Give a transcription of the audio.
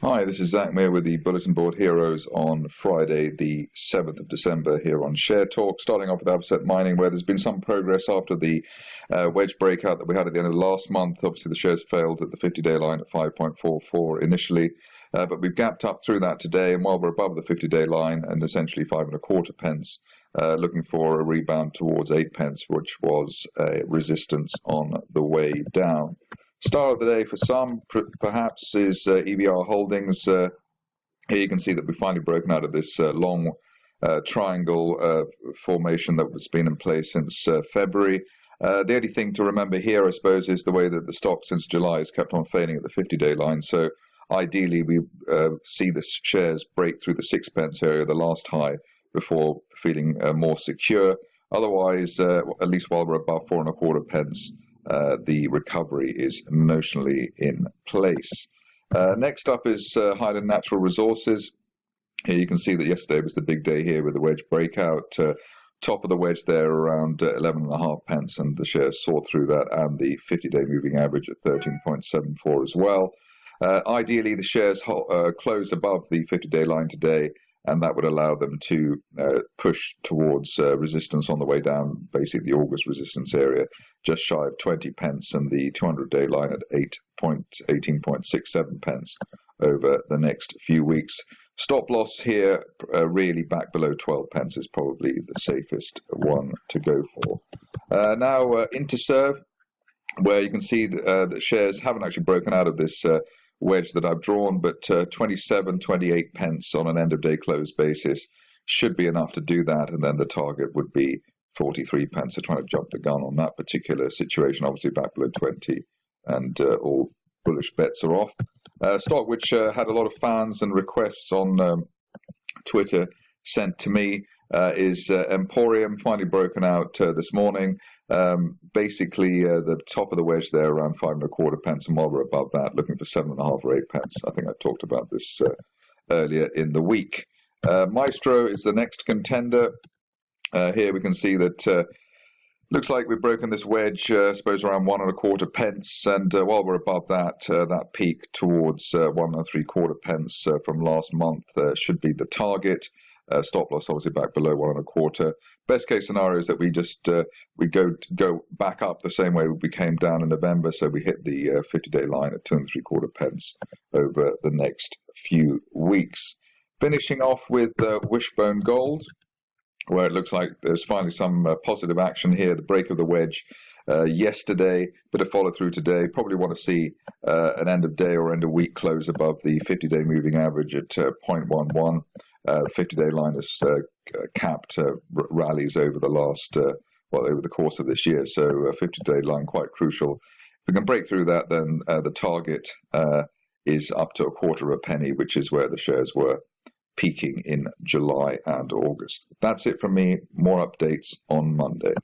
Hi, this is Zach Mayer with the Bulletin Board Heroes on Friday, the 7th of December here on Share Talk. Starting off with Avocet Mining, where there's been some progress after the wedge breakout that we had at the end of last month. Obviously, the shares failed at the 50-day line at 5.44 initially, but we've gapped up through that today, and while we're above the 50-day line and essentially 5.25 pence, looking for a rebound towards 8 pence, which was a resistance on the way down. Star of the day for some, perhaps, is EVR Holdings. Here you can see that we've finally broken out of this long triangle formation that has been in place since February. The only thing to remember here, I suppose, is the way that the stock since July has kept on failing at the 50-day line. So ideally, we see the shares break through the 6 pence area, the last high, before feeling more secure. Otherwise, at least while we're above 4.25 pence, the recovery is notionally in place. Next up is Highland Natural Resources. Here you can see that yesterday was the big day here with the wedge breakout. Top of the wedge there around 11.5 pence, and the shares soared through that, and the 50-day moving average at 13.74 as well. Ideally, the shares close above the 50-day line today, and that would allow them to push towards resistance on the way down, basically the August resistance area, just shy of 20 pence, and the 200-day line at 18.67 pence over the next few weeks. Stop loss here, really back below 12 pence is probably the safest one to go for. Now, Interserve, where you can see that shares haven't actually broken out of this wedge that I've drawn, but 27.28 pence on an end of day close basis should be enough to do that, and then the target would be 43 pence. So trying to jump the gun on that particular situation, obviously back below 20, and all bullish bets are off. Stock which had a lot of fans and requests on Twitter sent to me is Emporium, finally broken out this morning. Basically, the top of the wedge there around 5.25 pence, and while we're above that, looking for 7.5 or 8 pence. I think I talked about this earlier in the week. Maestro is the next contender. Here we can see that looks like we've broken this wedge, I suppose around 1.25 pence, and while we're above that, that peak towards 1.75 pence from last month should be the target. Stop loss obviously back below 1.25. Best case scenario is that we just we go back up the same way we came down in November, so we hit the 50-day line at 2.75 pence over the next few weeks. Finishing off with Wishbone Gold, where it looks like there's finally some positive action here. The break of the wedge yesterday, bit of follow through today. Probably want to see an end of day or end of week close above the 50-day moving average at 0.11. The 50-day line has capped rallies over the last, over the course of this year. So 50-day line quite crucial. If we can break through that, then the target is up to 1/4 penny, which is where the shares were peaking in July and August. That's it from me. More updates on Monday.